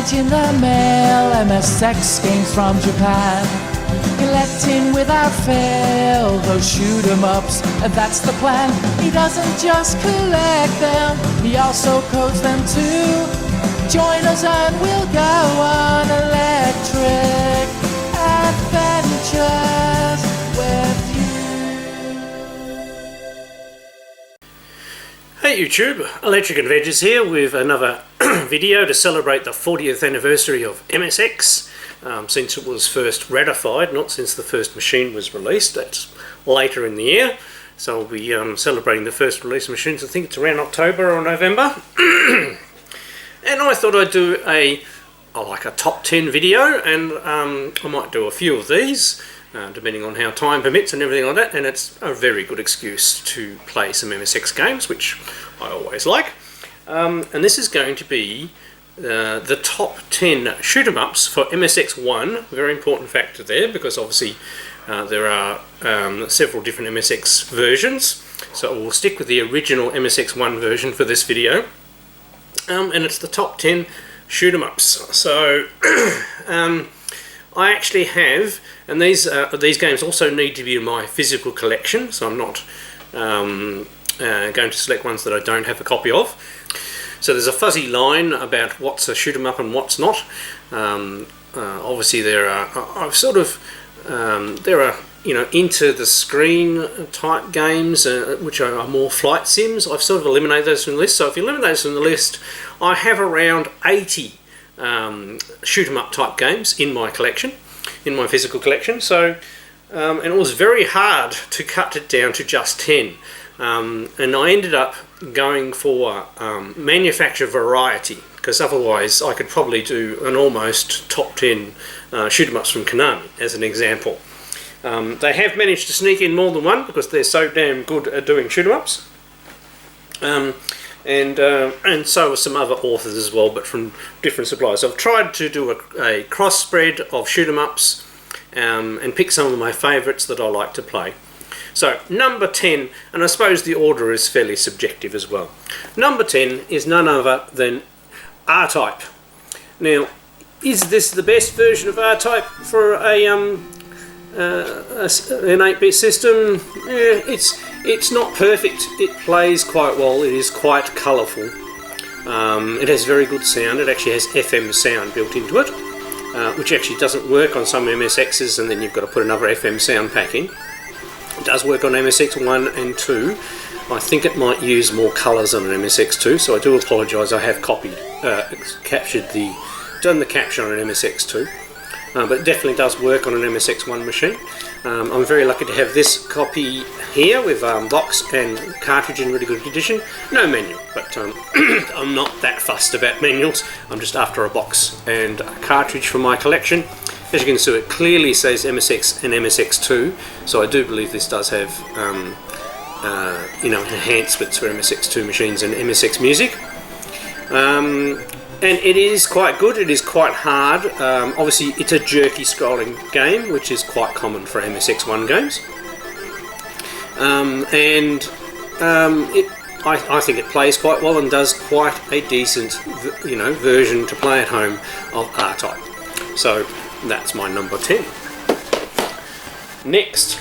package in the mail, MSX games from Japan. Collecting without fail those shoot 'em ups, and that's the plan. He doesn't just collect them, he also codes them too. Join us and we'll go on electric adventures with you. Hey YouTube, Electric Adventures here with another video to celebrate the 40th anniversary of MSX. Since it was first ratified, not since the first machine was released. That's later in the year, so we'll be celebrating the first release of machines. I think it's around October or November. And I thought I'd do a top 10 video, and I might do a few of these, depending on how time permits and everything like that, and it's a very good excuse to play some MSX games, which I always like. And this is going to be the top 10 shoot-em-ups for MSX1. Very important factor there, because obviously there are several different MSX versions, so we'll stick with the original MSX1 version for this video. And it's the top 10 shoot-em-ups. So I actually have, and these games also need to be in my physical collection, so I'm not going to select ones that I don't have a copy of. So there's a fuzzy line about what's a shoot-em-up and what's not. Obviously there are into the screen type games, which are more flight sims. I've sort of eliminated those from the list. So if you eliminate those from the list, I have around 80 shoot 'em up type games in my collection, in my physical collection. So and it was very hard to cut it down to just 10. And I ended up going for manufacturer variety, because otherwise I could probably do an almost top 10 shoot 'em ups from Konami as an example. They have managed to sneak in more than one because they're so damn good at doing shoot 'em ups, and so are some other authors as well, but from different suppliers. So I've tried to do a cross spread of shoot 'em ups and pick some of my favourites that I like to play. So number 10, and I suppose the order is fairly subjective as well. Number 10 is none other than R-Type. Now, is this the best version of R-Type for an 8-bit system? It's not perfect. It plays quite well. It is quite colourful. It has very good sound. It actually has FM sound built into it, which actually doesn't work on some MSXs, and then you've got to put another FM sound pack in. It does work on MSX 1 and 2. I think it might use more colours on an MSX 2, so I do apologise. I have done the capture on an MSX 2. But it definitely does work on an MSX1 machine. I'm very lucky to have this copy here with box and cartridge in really good condition. No manual, but I'm not that fussed about manuals. I'm just after a box and a cartridge for my collection. As you can see, it clearly says MSX and MSX2, so I do believe this does have enhancements for MSX2 machines and MSX music. And it is quite good. It is quite hard. Obviously, it's a jerky scrolling game, which is quite common for MSX1 games. I think it plays quite well and does quite a decent, version to play at home of R-Type. So that's my number 10. Next,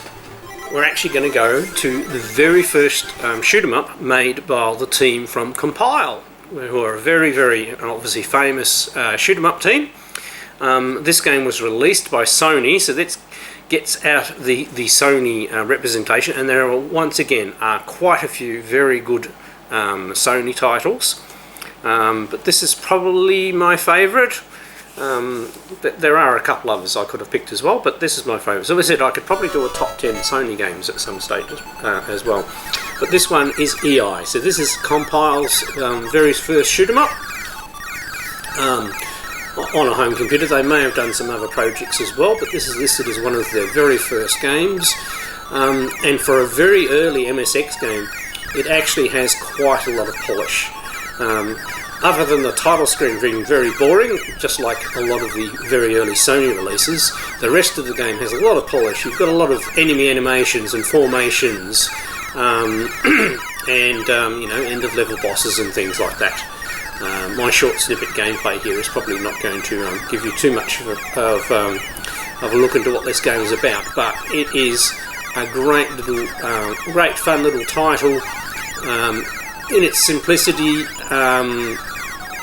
we're actually going to go to the very first shoot 'em up made by the team from Compile, who are a very, very obviously famous shoot 'em up team. This game was released by Sony, so that gets out the Sony representation, and there are once again quite a few very good Sony titles, but this is probably my favourite. There are a couple others I could have picked as well, but this is my favourite. So as I said, I could probably do a top 10 Sony games at some stage as well. But this one is EI. So this is Compile's very first shoot 'em up on a home computer. They may have done some other projects as well, but this is listed as one of their very first games. And for a very early MSX game, it actually has quite a lot of polish. Other than the title screen being very boring, just like a lot of the very early Sony releases, the rest of the game has a lot of polish. You've got a lot of enemy animations and formations, and end-of-level bosses and things like that. My short snippet gameplay here is probably not going to give you too much of a look into what this game is about, but it is a great little, great fun little title in its simplicity,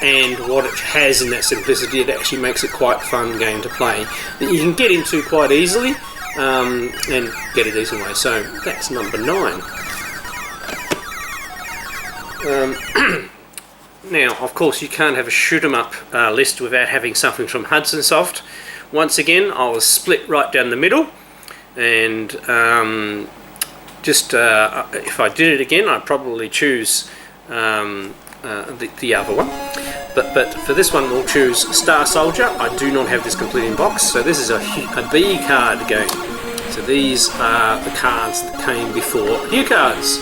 and what it has in that simplicity, it actually makes it quite a fun game to play that you can get into quite easily and get a decent way. So that's number 9. Now, of course, you can't have a shoot 'em up list without having something from Hudson Soft. Once again, I was split right down the middle, and if I did it again, I'd probably choose the other one. But for this one, we'll choose Star Soldier. I do not have this complete in box, so this is a B card game. So these are the cards that came before Hue cards.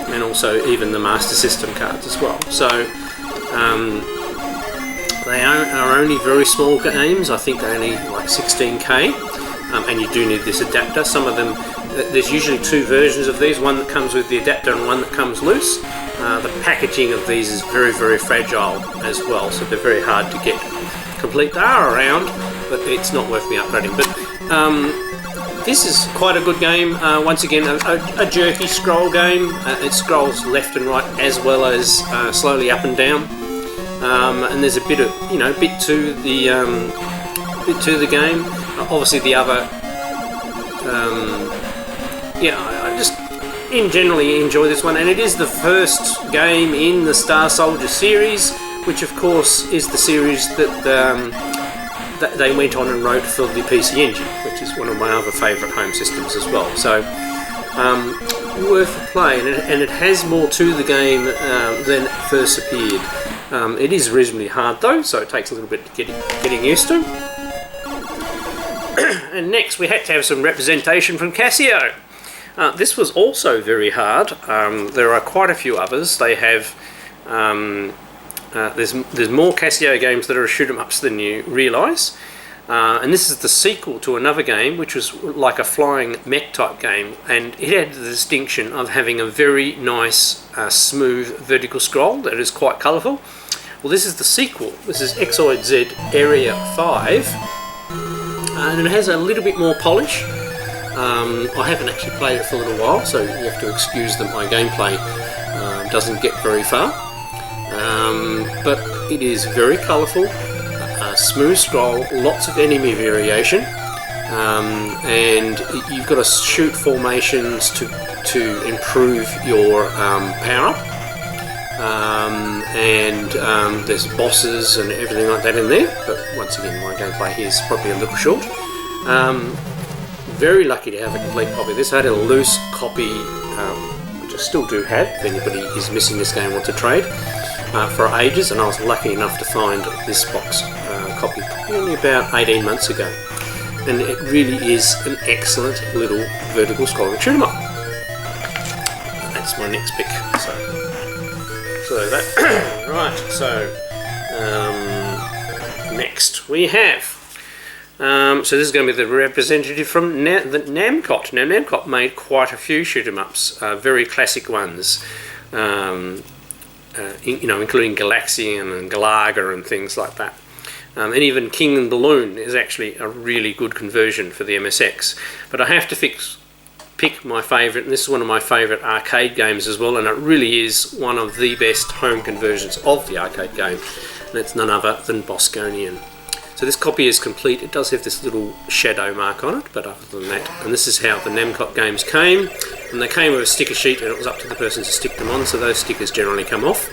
And also even the Master System cards as well. So they are only very small games. I think they're only like 16k, and you do need this adapter. Some of them, there's usually 2 versions of these, one that comes with the adapter and one that comes loose. The packaging of these is very, very fragile as well, so they're very hard to get complete. They are around, but it's not worth me upgrading. But this is quite a good game. Once again, a jerky scroll game. It scrolls left and right as well as slowly up and down. And there's a bit of, bit to the game. Obviously, the other, I just generally enjoy this one, and it is the first game in the Star Soldier series, which of course is the series that they went on and wrote for the PC Engine, which is one of my other favourite home systems as well. So worth a play, and it has more to the game than it first appeared. It is reasonably hard though, so it takes a little bit getting used to. And next we had to have some representation from Casio. This was also very hard. There are quite a few others. They have there's more Casio games that are shoot 'em ups than you realise, and this is the sequel to another game which was like a flying mech type game, and it had the distinction of having a very nice smooth vertical scroll that is quite colourful. Well, this is the sequel. This is XYZ Area 5, and it has a little bit more polish. I haven't actually played it for a little while, so you have to excuse that my gameplay doesn't get very far. But it is very colourful, smooth scroll, lots of enemy variation, and you've got to shoot formations to improve your power up, and there's bosses and everything like that in there, but once again my gameplay here is probably a little short. Very lucky to have a complete copy of this. I had a loose copy, which I still do have if anybody is missing this game and wants to trade, for ages, and I was lucky enough to find this box copy only about 18 months ago, and it really is an excellent little vertical scrolling shoot 'em up. That's my next pick. So that right. So next we have. So this is going to be the representative from the Namcot. Now Namcot made quite a few shoot 'em ups, very classic ones. Including Galaxian and Galaga and things like that. And even King and Balloon is actually a really good conversion for the MSX. But I have to pick my favourite, and this is one of my favourite arcade games as well, and it really is one of the best home conversions of the arcade game, and it's none other than Bosconian. So this copy is complete. It does have this little shadow mark on it, but other than that, and this is how the Namcot games came, and they came with a sticker sheet, and it was up to the person to stick them on, so those stickers generally come off.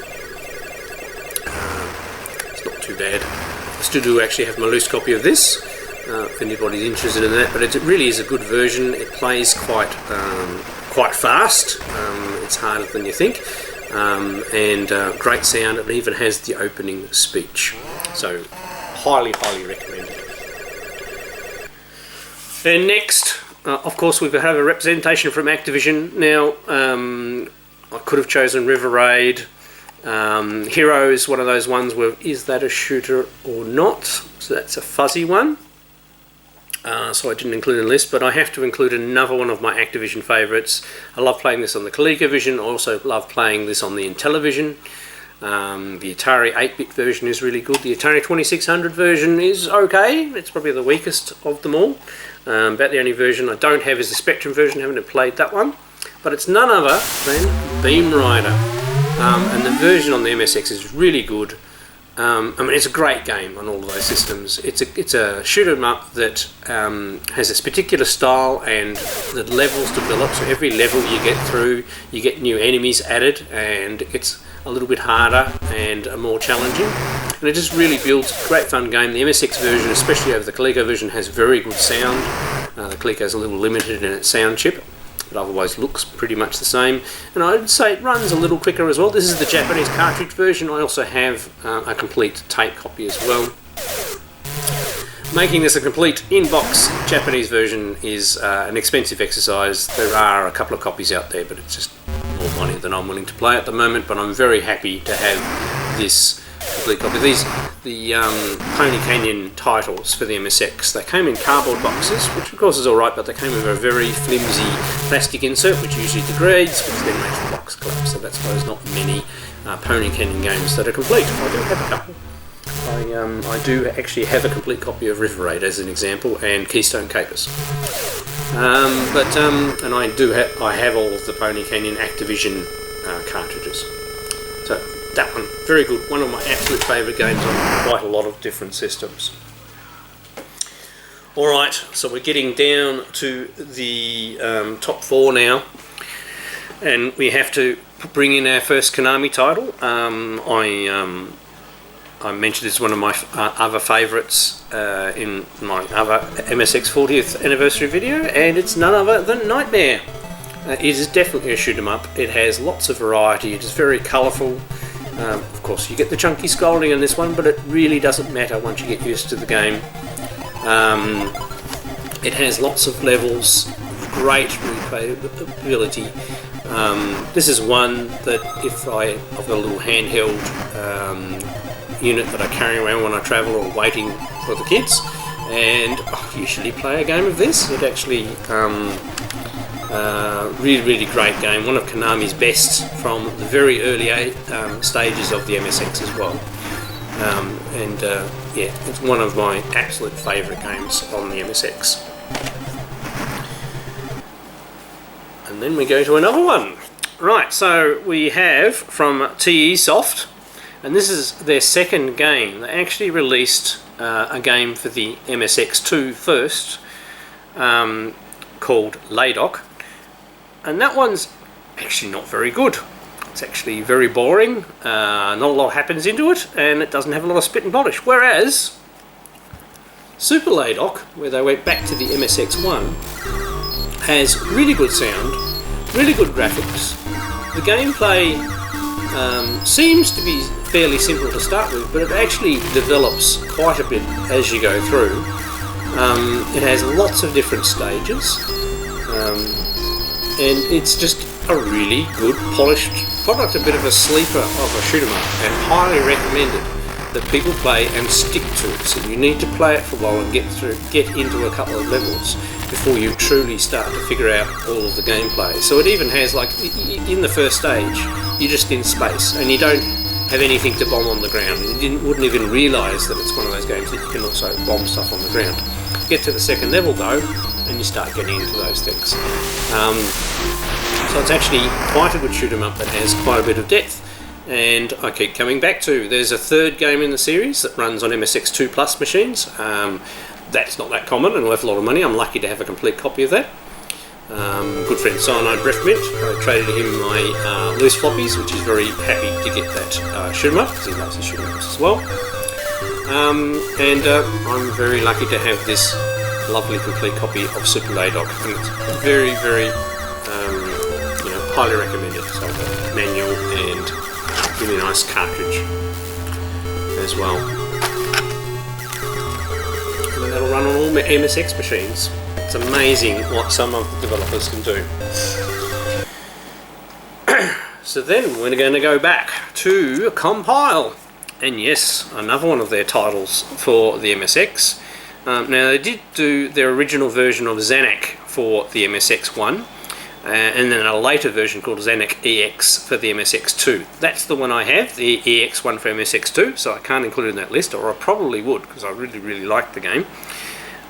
It's not too bad. I still do actually have my loose copy of this, if anybody's interested in that, but it really is a good version. It plays quite fast. It's harder than you think, and great sound. It even has the opening speech. So highly recommended. And next, of course, we have a representation from Activision. Now, I could have chosen River Raid. Hero is one of those ones where, is that a shooter or not? So that's a fuzzy one. So I didn't include it in the list, but I have to include another one of my Activision favourites. I love playing this on the ColecoVision. I also love playing this on the Intellivision. The Atari 8-bit version is really good. The Atari 2600 version is okay. It's probably the weakest of them all. About the only version I don't have is the Spectrum version. I haven't played that one. But it's none other than Beamrider. And the version on the MSX is really good. I mean, it's a great game on all of those systems. It's a shoot 'em up that has this particular style, and the levels develop. So every level you get through, you get new enemies added, and it's a little bit harder and more challenging. And it just really builds a great fun game. The MSX version, especially over the ColecoVision, has very good sound. The Coleco's a little limited in its sound chip, but otherwise looks pretty much the same, and I'd say it runs a little quicker as well. This is the Japanese cartridge version. I also have a complete tape copy as well. Making this a complete in-box Japanese version is an expensive exercise. There are a couple of copies out there, but it's just more money than I'm willing to play at the moment, but I'm very happy to have this complete copy. The Pony Canyon titles for the MSX, they came in cardboard boxes, which of course is alright, but they came with a very flimsy plastic insert, which usually degrades, which then makes the box collapse. So that's why there's not many Pony Canyon games that are complete. I do have a couple. I do actually have a complete copy of River Raid as an example, and Keystone Capers. And I have all of the Pony Canyon Activision cartridges. So that one, very good. One of my absolute favourite games on quite a lot of different systems. Alright, so we're getting down to the top 4 now, and we have to bring in our first Konami title. I mentioned this is one of my other favourites in my other MSX 40th anniversary video, and it's none other than Nightmare. It is definitely a shoot 'em up. It has lots of variety. It is very colourful. Of course, you get the chunky scrolling in this one, but it really doesn't matter once you get used to the game. It has lots of levels, great replayability. This is one that if I've got a little handheld unit that I carry around when I travel or waiting for the kids, and I usually play a game of this. It actually really great game, one of Konami's best from the very early stages of the MSX as well. Yeah, it's one of my absolute favourite games on the MSX. And then we go to another one. Right, so we have from TE Soft, and this is their second game. They actually released a game for the MSX2 first, called Laydock, and that one's actually not very good. It's actually very boring, not a lot happens into it, and it doesn't have a lot of spit and polish. Whereas Super Laydock, where they went back to the MSX1, has really good sound, really good graphics. The gameplay seems to be fairly simple to start with, but it actually develops quite a bit as you go through. It has lots of different stages, and it's just a really good polished product, a bit of a sleeper of a shoot 'em up, and highly recommended that people play and stick to it. So you need to play it for a while and get into a couple of levels before you truly start to figure out all of the gameplay. So it even has, like, in the first stage, you're just in space and you don't have anything to bomb on the ground. You wouldn't even realise that it's one of those games that you can also bomb stuff on the ground. Get to the second level though, and you start getting into those things. So it's actually quite a good shoot 'em up that has quite a bit of depth, and I keep coming back to, there's a third game in the series that runs on MSX2 Plus machines. That's not that common and worth a lot of money. I'm lucky to have a complete copy of that. Good friend Cyanide Breath Mint, I traded him my loose floppies, which is very happy to get that shoot 'em up, because he loves the shoot 'em ups as well. I'm very lucky to have this lovely complete copy of Super Laydock, and it's very highly recommended. So the manual and really nice cartridge as well. And that'll run on all MSX machines. It's amazing what some of the developers can do. So then we're going to go back to Compile, and yes, another one of their titles for the MSX. Now they did do their original version of Zanac for the MSX1. and then a later version called Zanac EX for the MSX2. That's the one I have, the EX one for MSX2, so I can't include it in that list, or I probably would, because I really like the game.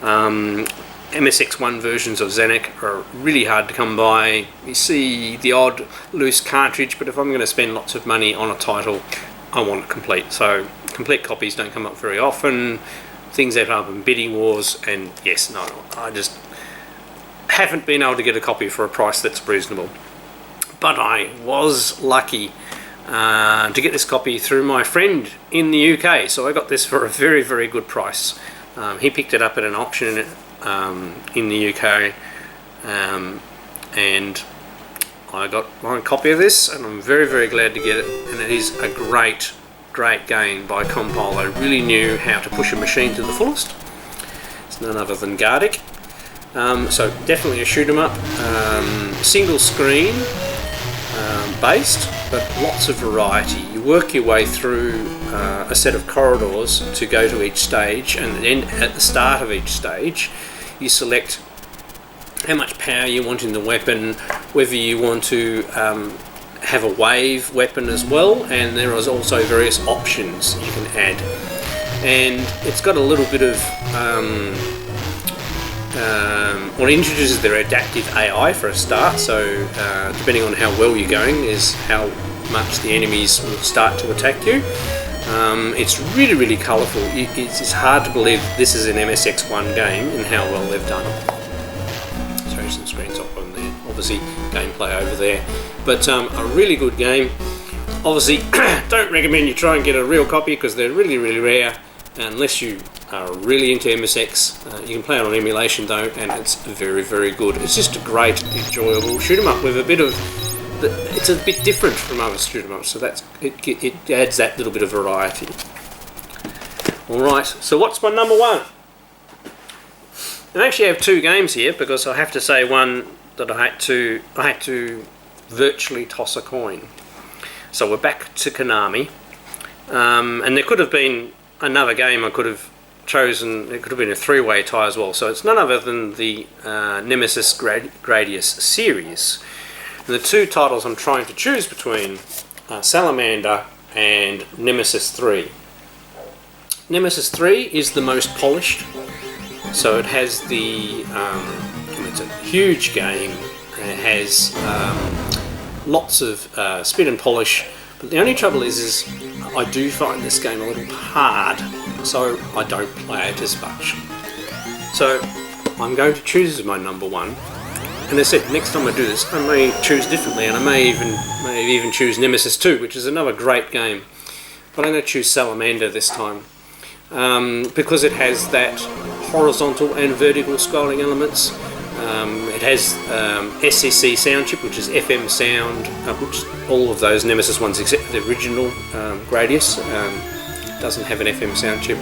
MSX1 versions of Zanac are really hard to come by. You see the odd loose cartridge, but if I'm going to spend lots of money on a title, I want it complete. So complete copies don't come up very often. Things that have been bidding wars, and yes, no, I just haven't been able to get a copy for a price that's reasonable. But I was lucky to get this copy through my friend in the UK, so I got this for a very good price. He picked it up at an auction in the UK, and I got my copy of this, and I'm very glad to get it. And it is a great game by Compile. They really knew how to push a machine to the fullest. It's none other than Gardic. So definitely a shoot 'em up, single screen based, but lots of variety. You work your way through a set of corridors to go to each stage, and then at the start of each stage you select how much power you want in the weapon, whether you want to have a wave weapon as well, and there is also various options you can add. And it's got a little bit of what introduces their adaptive AI for a start, so depending on how well you're going is how much the enemies will start to attack you. It's really colourful. It's hard to believe this is an MSX1 game and how well they've done it. Sorry, some screens up on there, obviously gameplay over there, but a really good game. Obviously don't recommend you try and get a real copy because they're really rare unless you are really into MSX. You can play it on emulation though, and it's very good. It's just a great, enjoyable shoot 'em up with a bit of. It's a bit different from other shoot 'em ups, so that's it adds that little bit of variety. All right, so what's my number one? I actually have two games here because I have to say one that I had to virtually toss a coin. So we're back to Konami, and there could have been another game I could have chosen. It could have been a three-way tie as well. So it's none other than the Nemesis Gradius series. And the two titles I'm trying to choose between are Salamander and Nemesis 3. Nemesis 3 is the most polished, so it has the it's a huge game, and it has lots of spin and polish, but the only trouble is I do find this game a little hard, so I don't play it as much. So I'm going to choose as my number one. And as I said, next time I do this, I may choose differently, and I may even choose Nemesis 2, which is another great game. But I'm going to choose Salamander this time, because it has that horizontal and vertical scrolling elements. It has SCC sound chip, which is FM sound, which all of those Nemesis ones except the original Gradius doesn't have an FM sound chip.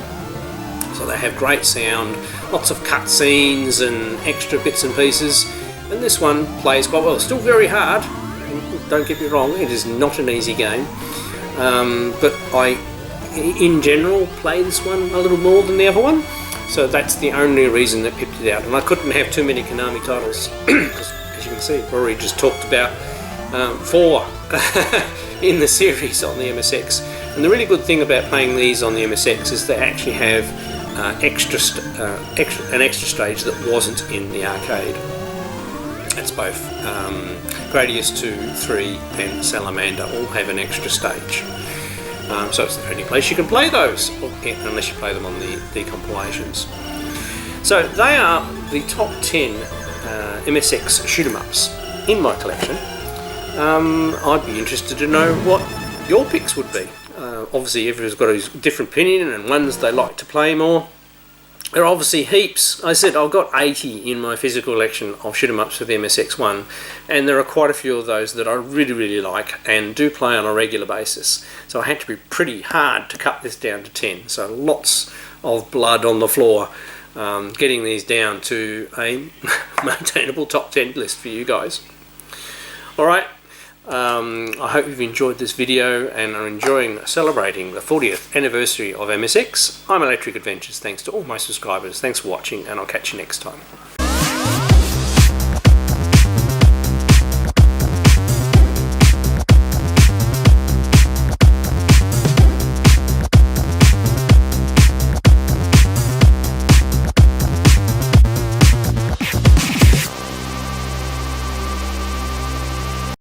So they have great sound, lots of cutscenes and extra bits and pieces. And this one plays quite well. Still very hard, don't get me wrong, it is not an easy game. But I, in general, play this one a little more than the other one. So that's the only reason that picked it out. And I couldn't have too many Konami titles, because as you can see, I've already just talked about 4 in the series on the MSX. And the really good thing about playing these on the MSX is they actually have an extra stage that wasn't in the arcade. It's both Gradius 2, 3 and Salamander all have an extra stage. So it's the only place you can play those, unless you play them on the compilations. So they are the top 10 MSX shoot 'em ups in my collection. I'd be interested to know what your picks would be. Obviously everyone's got a different opinion and ones they like to play more. There are obviously heaps. I said I've got 80 in my physical collection of shoot 'em ups for the MSX1, and there are quite a few of those that I really like and do play on a regular basis. So I had to be pretty hard to cut this down to 10. So lots of blood on the floor getting these down to a maintainable top 10 list for you guys. Alright, I hope you've enjoyed this video and are enjoying celebrating the 40th anniversary of MSX. I'm Electric Adventures. Thanks to all my subscribers. Thanks for watching, and I'll catch you next time.